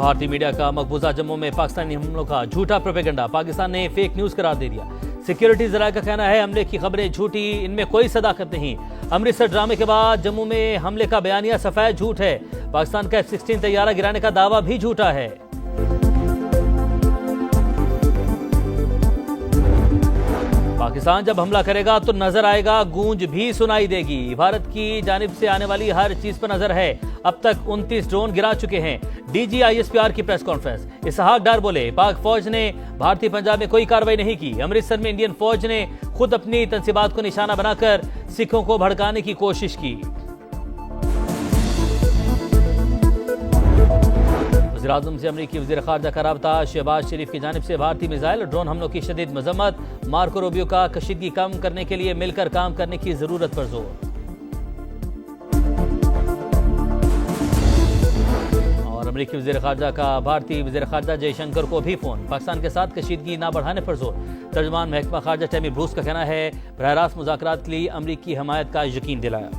भारतीय मीडिया का मकबूजा जम्मू में पाकिस्तानी हमलों का झूठा प्रोपेगेंडा पाकिस्तान ने फेक न्यूज करार दे दिया। सिक्योरिटी जराये का कहना है हमले की खबरें झूठी, इनमें कोई सदाकत नहीं। अमृतसर ड्रामे के बाद जम्मू में हमले का बयानिया सफेद झूठ है। पाकिस्तान का F-16 तैयारा गिराने का दावा भी झूठा है। पाकिस्तान जब हमला करेगा तो नजर आएगा, गूंज भी सुनाई देगी। भारत की जानिब से आने वाली हर चीज पर नजर है। अब तक 29 ड्रोन गिरा चुके हैं। डीजी ISPR की प्रेस कॉन्फ्रेंस, इसहाक डार बोले पाक फौज ने भारतीय पंजाब में कोई कार्रवाई नहीं की। अमृतसर में इंडियन फौज ने खुद अपनी तंसीबात को निशाना बनाकर सिखों को भड़काने की कोशिश की। वज़ीर-ए-आज़म से अमरीकी वज़ीर ख़ारजा का राब्ता, शहबाज शरीफ की जानिब से भारतीय मिसाइल और ड्रोन हमलों की शदीद मजम्मत। मार्को रूबियो का कशीदगी कम करने के लिए मिलकर काम करने की जरूरत पर जोर। और अमरीकी वज़ीर ख़ारजा का भारतीय वज़ीर ख़ारजा जयशंकर को भी फोन, पाकिस्तान के साथ कशीदगी न बढ़ाने पर जोर। तर्जुमान महकमा ख़ारजा टैमी ब्रूस का कहना है बरह रास्त मुज़ाकरात के लिए अमरीकी हमायत का यकीन दिलाया।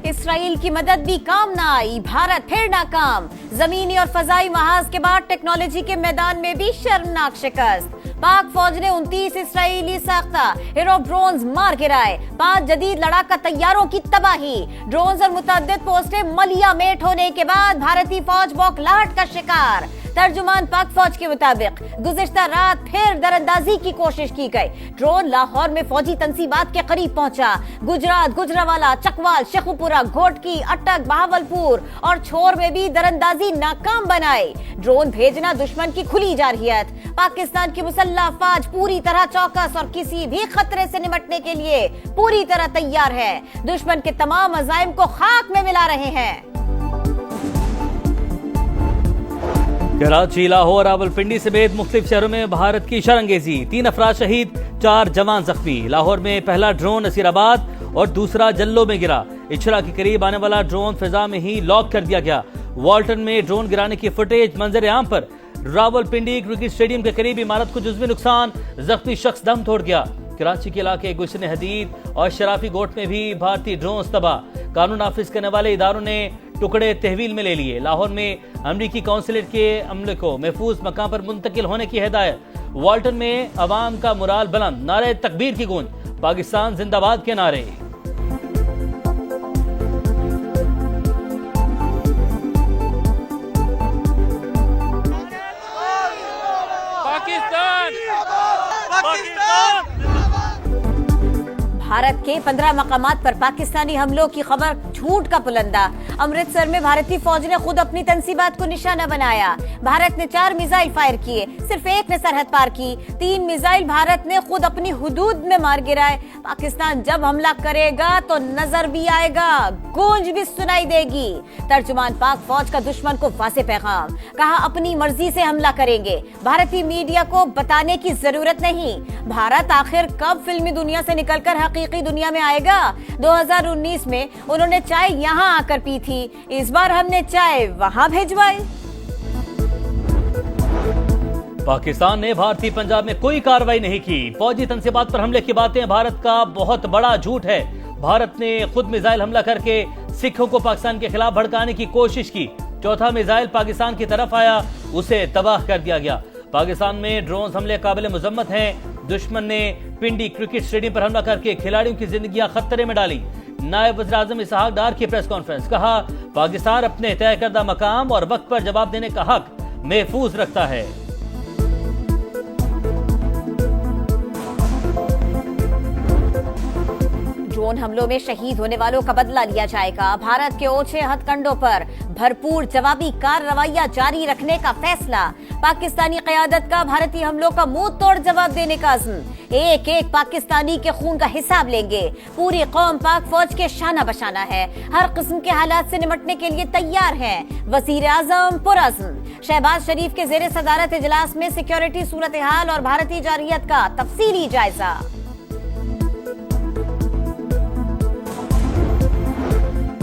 इसराइल की मदद भी काम ना आई, भारत फिर नाकाम। जमीनी और फजाई महाज के बाद टेक्नोलॉजी के मैदान में भी शर्मनाक शिकस्त। पाक फौज ने 29 इसराइली साख्ता हीरो ड्रोन्स मार गिराए। 5 जदीद लड़ाका तैयारों की तबाही। ड्रोन्स और मुतअद्दिद पोस्टें मलिया मेट होने के बाद भारतीय फौज बौखलाहट का शिकार। तर्जुमान पाक फौज के मुताबिक गुज़िश्ता रात फिर दरअंदाजी की कोशिश की गई। ड्रोन लाहौर में फौजी तंसीबात के करीब पहुंचा। गुजरात, गुजरावाला, चकवाल, शेखुपुरा, घोटकी, अटक, बहावलपुर और छोर में भी दरअंदाजी नाकाम बनाई। ड्रोन भेजना दुश्मन की खुली जारहियत। पाकिस्तान की मुसल्लह फौज पूरी तरह चौकस और किसी भी खतरे से निपटने के लिए पूरी तरह तैयार है। दुश्मन के तमाम अज़ाइम को खाक में मिला रहे हैं। कराची, लाहौर, रावलपिंडी समेत मुख्तलिफ शहरों में भारत की शरंगेजी। 3 अफराद शहीद, 4 जवान जख्मी। लाहौर में पहला ड्रोन नसीराबाद और दूसरा जल्लो में गिरा। इछरा के करीब आने वाला ड्रोन फिजा में ही लॉक कर दिया गया। वॉल्टन में ड्रोन गिराने की फुटेज मंजर आम पर। रावलपिंडी क्रिकेट स्टेडियम के करीब इमारत को जुज़वी नुकसान, जख्मी शख्स दम तोड़ गया। कराची के इलाके गुलशन हदीद और शराफी गोट में भी भारतीय ड्रोन तबाह। कानून नाफिज करने वाले इदारों ने टुकड़े तहवील में ले लिए। लाहौर में अमरीकी कौंसलेट के अमले को महफूज मकाम पर मुंतकिल होने की हिदायत। वॉल्टन में अवाम का मुराल बुलंद, नारे तकबीर की गूंज, पाकिस्तान जिंदाबाद के नारे। भारत के 15 मकामात पर पाकिस्तानी हमलों की खबर झूठ का पुलंदा। अमृतसर में भारतीय फौज ने खुद अपनी तंसीबात को निशाना बनाया। भारत ने 4 मिसाइल फायर किए, सिर्फ एक ने सरहद पार की। 3 मिसाइल भारत ने खुद अपनी हुदूद में मार गिराए। पाकिस्तान जब हमला करेगा तो नजर भी आएगा, गूंज भी सुनाई देगी। तर्जुमान पाक फौज का दुश्मन को वाज़ेह पैगाम, कहा अपनी मर्जी से हमला करेंगे, भारतीय मीडिया को बताने की जरूरत नहीं। भारत आखिर कब फिल्मी दुनिया से निकलकर हकीकी दुनिया में आएगा? 2019 में उन्होंने चाय यहाँ आकर पी थी, इस बार हमने चाय वहाँ भेजवाई। पाकिस्तान ने भारतीय पंजाब में कोई कार्रवाई नहीं की। फौजी तंसीबात पर हमले की बातें भारत का बहुत बड़ा झूठ है। भारत ने खुद मिसाइल हमला करके सिखों को पाकिस्तान के खिलाफ भड़काने की कोशिश की। चौथा मिसाइल पाकिस्तान की तरफ आया, उसे तबाह कर दिया गया। पाकिस्तान में ड्रोन हमले काबिल मुजम्मत हैं। दुश्मन ने पिंडी क्रिकेट स्टेडियम पर हमला करके खिलाड़ियों की जिंदगियां खतरे में डाली। नायब वज़ीर-ए-आज़म इसहाक डार की प्रेस कॉन्फ्रेंस, कहा पाकिस्तान अपने तय करदा मकाम और वक्त पर जवाब देने का हक महफूज रखता है। ड्रोन हमलों में शहीद होने वालों का बदला लिया जाएगा। भारत के ओछे हथकंडों पर भरपूर जवाबी कार्रवाइयां जारी रखने का फैसला। पाकिस्तानी क़यादत का भारतीय हमलों का मुंह तोड़ जवाब देने का अज़्म। एक एक पाकिस्तानी के खून का हिसाब लेंगे। पूरी कौम पाक फौज के शाना बशाना है, हर किस्म के हालात से निपटने के लिए तैयार है। वज़ीर-ए-आज़म पुरअज़्म। शहबाज शरीफ के ज़ेरे सदारत इजलास में सिक्योरिटी सूरत हाल और भारतीय जारहियत का तफसीली जायजा।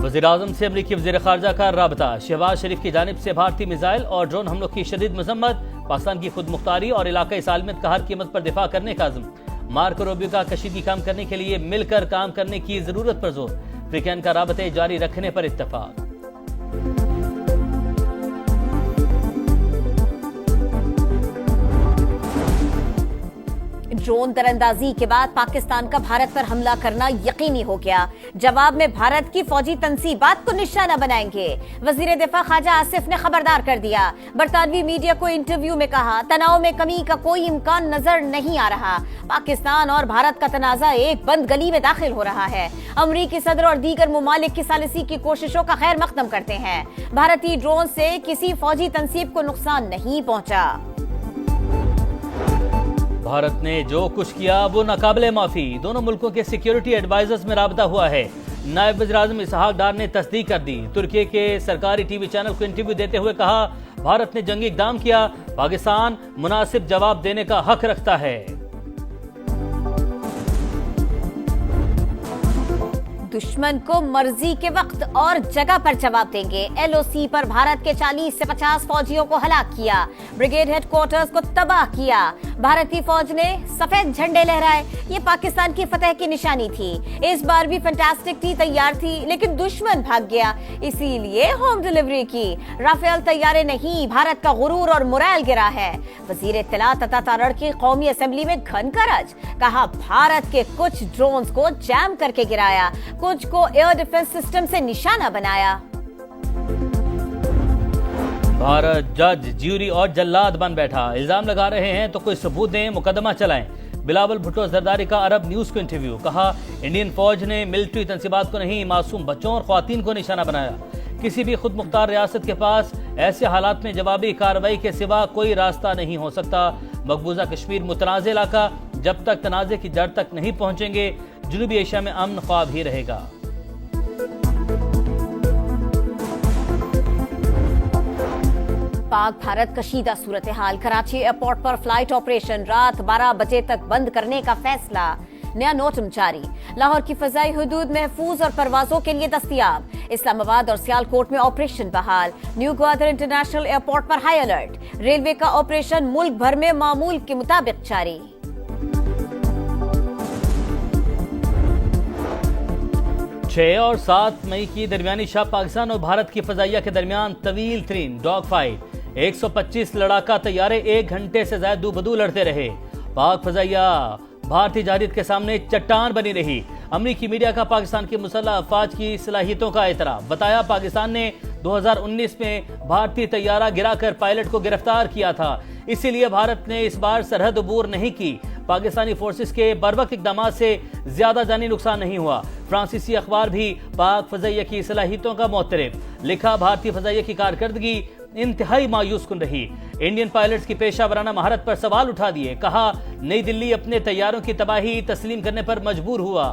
वज़ीर-ए-आज़म से अमरीकी वज़ीर ख़ारजा का राब्ता, शहबाज शरीफ की जानिब से भारतीय मिसाइल और ड्रोन हमलों की शदीद मजम्मत। पाकिस्तान की खुद मुख्तारी और इलाकाई सालमियत का हर कीमत पर दिफा करने का अज़्म। मार्को रूबियो का कशीदगी कम करने के लिए मिलकर काम करने की जरूरत पर जोर। ब्रिटेन का राबते जारी रखने पर इत्तफाक। ड्रोन दरअंदाजी के बाद पाकिस्तान का भारत पर हमला करना यकीनी हो गया। जवाब में भारत की फौजी तंसीबात को निशाना बनाएंगे। वजीर दिफा ख्वाजा आसिफ ने खबरदार कर दिया। बरतानवी मीडिया को इंटरव्यू में कहा, तनाव में कमी का कोई इम्कान नजर नहीं आ रहा। पाकिस्तान और भारत का तनाजा एक बंद गली में दाखिल हो रहा है। अमरीकी सदर और दीगर मुमालिक की सालिसी की कोशिशों का खैर मकदम करते हैं। भारतीय ड्रोन से किसी फौजी तंसीब को नुकसान नहीं पहुंचा। भारत ने जो कुछ किया वो नाकाबिले माफी। दोनों मुल्कों के सिक्योरिटी एडवाइजर्स में राबता हुआ है। नायब वज़ीर-ए-आज़म इसहाक डार ने तस्दीक कर दी। तुर्की के सरकारी टीवी चैनल को इंटरव्यू देते हुए कहा, भारत ने जंगी इक़दाम किया, पाकिस्तान मुनासिब जवाब देने का हक रखता है। दुश्मन को मर्जी के वक्त और जगह पर जवाब देंगे। एलओसी पर भारत के 40 से 50 फौजियों को हलाक किया। ब्रिगेड हेडक्वार्टर्स को तबाह किया। भारतीय फौज ने सफेद झंडे लहराए। ये पाकिस्तान की फतह की निशानी थी। इस बार भी फैंटास्टिक थी, तैयार थी, लेकिन दुश्मन भाग गया, इसीलिए होम डिलीवरी की। राफेल तैयारे नहीं, भारत का गुरूर और मोरल गिरा है। वजीर इत्तलात अता तारड़ की कौमी असेंबली में घन करज, कहा भारत के कुछ ड्रोन्स को जैम करके गिराया, कुछ को एयर डिफेंस सिस्टम से निशाना बनाया। भारत जज, ज्यूरी और जल्लाद बन बैठा। इल्जाम लगा रहे हैं तो कोई सबूत दें, मुकदमा चलाएं। बिलावल भुट्टो जरदारी का अरब न्यूज को इंटरव्यू, कहा इंडियन फौज ने मिलिट्री तंसीबात को नहीं, मासूम बच्चों और ख्वातीन को निशाना बनाया। किसी भी खुद मुख्तार रियासत के पास ऐसे हालात में जवाबी कार्रवाई के सिवा कोई रास्ता नहीं हो सकता। मकबूजा कश्मीर मुतनाज़ इलाका, जब तक तनाज़े की जड़ तक नहीं पहुंचेंगे, जनूबी एशिया में अमन ख्वाब ही रहेगा। पाक भारत कशीदा सूरत हाल। कराची एयरपोर्ट पर फ्लाइट ऑपरेशन रात 12 बजे तक बंद करने का फैसला। नया नोटिस जारी। लाहौर की फजाई हुदूद महफूज और परवाजों के लिए दस्तयाब। इस्लामाबाद और सियालकोट में ऑपरेशन बहाल। न्यू ग्वादर इंटरनेशनल एयरपोर्ट पर हाई अलर्ट। रेलवे का ऑपरेशन मुल्क भर में मामूल के मुताबिक जारी। 6 और 7 मई की दरमियानी शब पाकिस्तान और भारत की फजाइया के दरमियान तवील तरीन डॉग फाइट। 125 लड़ाका तैयारे 1 घंटे से ज्यादा दूबदू लड़ते रहे। पाक फजाइया भारतीय जहारियत के सामने चट्टान बनी रही। अमरीकी मीडिया का पाकिस्तान की मुसल्लह अफवाज की सलाहियतों का एतराफ। बताया पाकिस्तान ने 2019 में भारतीय तैयारा गिराकर पायलट को गिरफ्तार किया था, इसीलिए भारत ने इस बार सरहद अबूर नहीं की। पाकिस्तानी फोर्सेस के बरवक्त इक़दामात से ज्यादा जानी नुकसान नहीं हुआ। फ्रांसीसी अखबार भी पाक फजाइया की सलाहियतों का मोतरफ। लिखा, भारतीय फजाइया की कारकर्दगी इंतहाई मायूस कुन रही। इंडियन पायलट्स की पेशा वराना महारत पर सवाल उठा दिए। कहा, नई दिल्ली अपने तैयारों की तबाही तस्लीम करने पर मजबूर हुआ।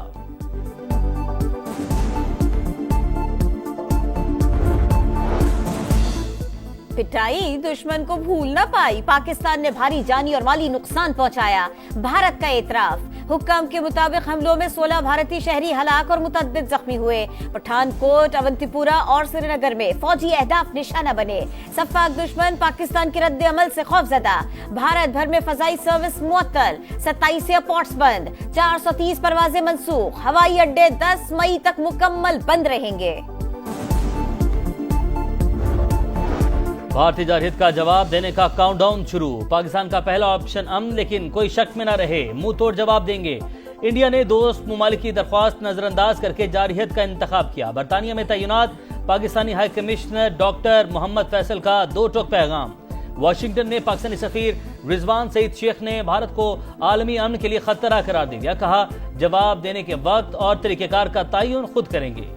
पिटाई दुश्मन को भूल न पाई। पाकिस्तान ने भारी जानी और माली नुकसान पहुंचाया। भारत का एतराफ। हुक्म के मुताबिक हमलों में 16 भारतीय शहरी हलाक और मुतअद्दिद जख्मी हुए। पठानकोट, अवंतीपुरा और श्रीनगर में फौजी अहदाफ निशाना बने। सफाक दुश्मन पाकिस्तान के रद्द अमल से खौफजदा। भारत भर में फजाई सर्विस मुअत्तल। 27 एयरपोर्ट्स बंद। 430 परवाजें मनसूख। हवाई अड्डे 10 मई तक मुकम्मल बंद रहेंगे। भारतीय जहारियत का जवाब देने का काउंटडाउन शुरू। पाकिस्तान का पहला ऑप्शन अमन, लेकिन कोई शक में न रहे, मुंह तोड़ जवाब देंगे। इंडिया ने दोस्त मुमालिक की दरख्वास्त नजरअंदाज करके जारहियत का इंतखाब किया। बरतानिया में तैनात पाकिस्तानी high commissioner doctor Mohammad Faisal का 2 टोक पैगाम। वाशिंगटन में पाकिस्तानी सफीर रिजवान सईद शेख ने भारत को आलमी अमन के लिए खतरा करार दे दिया। कहा, जवाब देने के वक्त और तरीकेकार का तयन खुद करेंगे।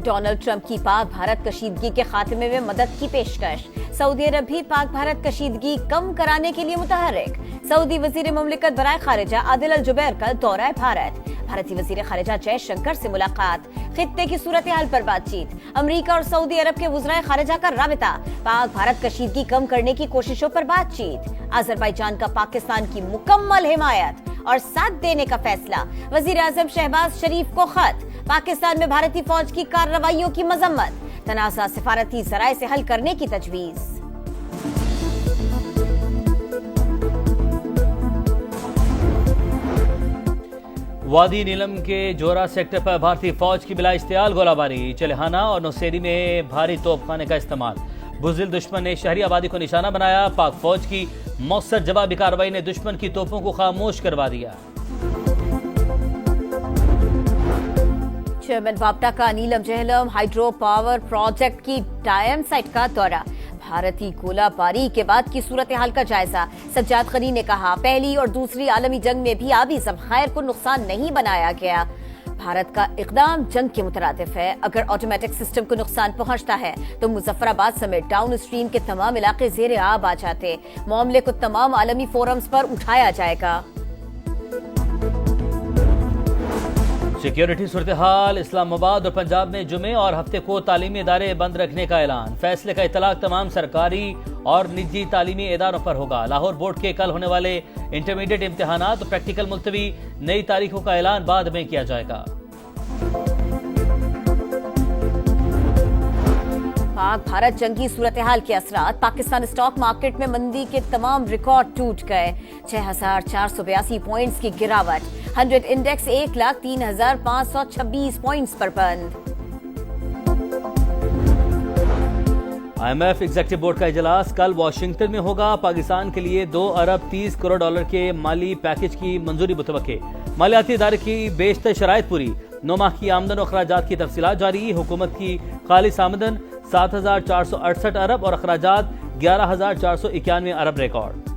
डोनाल्ड ट्रंप की पाक भारत कशीदगी के खात्मे में मदद की पेशकश। सऊदी अरब भी पाक भारत कशीदगी कम कराने के लिए मुतहर्रिक। सऊदी वजीर मुमलिकत बराए खारिजा आदिल अल जुबैर का दौरा भारत। भारतीय वजीर खारिजा जयशंकर से मुलाकात। खित्ते की सूरत हाल पर बातचीत। अमरीका और सऊदी अरब के वज़राए खारिजा का राबिता। पाक भारत कशीदगी कम करने की कोशिशों पर बातचीत। अजरबैजान का पाकिस्तान की मुकम्मल हिमायत और साथ देने का फैसला। वजीर आजम शहबाज शरीफ को खत। पाकिस्तान में भारतीय फौज की कार्रवाइयों की मजम्मत। तनाज़ा सिफारती ज़राए से हल करने की तजवीज़। वादी नीलम के जोरा सेक्टर पर भारतीय फौज की बिला इश्तियाल गोलाबारी, चलेहाना और नौसेरी में भारी तोपखाने का इस्तेमाल। बुज़दिल दुश्मन ने शहरी आबादी को निशाना बनाया। पाक फौज की मौसर जवाबी कार्रवाई ने दुश्मन की तोपों को खामोश करवा दिया। चेयरमैन वापटा का नीलम जहलम हाइड्रो पावर प्रोजेक्ट की टाइम साइट का दौरा। भारतीय गोलाबारी के बाद की सूरत हाल का जायजा। सज्जाद गनी ने कहा, पहली और दूसरी आलमी जंग में भी आबी ज़ख़ायर को नुकसान नहीं बनाया गया। भारत का इक़दाम जंग के मुतरादिफ है। अगर ऑटोमेटिक सिस्टम को नुकसान पहुंचता है तो मुजफ्फराबाद समेत डाउन स्ट्रीम के तमाम इलाके ज़ेरे आब आ जाते। मामले को तमाम आलमी फोरम्स पर उठाया जाएगा। सिक्योरिटी सूरत हाल। इस्लामाबाद और पंजाब में जुमे और हफ्ते को तालीमी इदारे बंद रखने का ऐलान। फैसले का इतलाक तमाम सरकारी और निजी तालीमी इदारों पर होगा। लाहौर बोर्ड के कल होने वाले इंटरमीडिएट इम्तिहानात और प्रैक्टिकल मुलतवी, नई तारीखों का ऐलान बाद में किया जाएगा। पाक भारत जंगी सूरत हाल के असरात। पाकिस्तान स्टॉक मार्केट में मंदी के तमाम रिकॉर्ड टूट गए। 6,482 पॉइंट्स की गिरावट। 100 इंडेक्स 1,03,526 पॉइंट्स पर बंद। IMF एग्जीक्यूटिव बोर्ड का इजलास कल वाशिंगटन में होगा। पाकिस्तान के लिए 2 अरब 30 करोड़ डॉलर के माली पैकेज की मंजूरी मुतवक्के। मालियाती इदारे की बेशतर शराइत पूरी। 9 माह की आमदन और अखराजात की तफसीलात जारी। हुकूमत की खालिस आमदन 7,468 अरब और अखराजात 11,491 अरब रिकॉर्ड।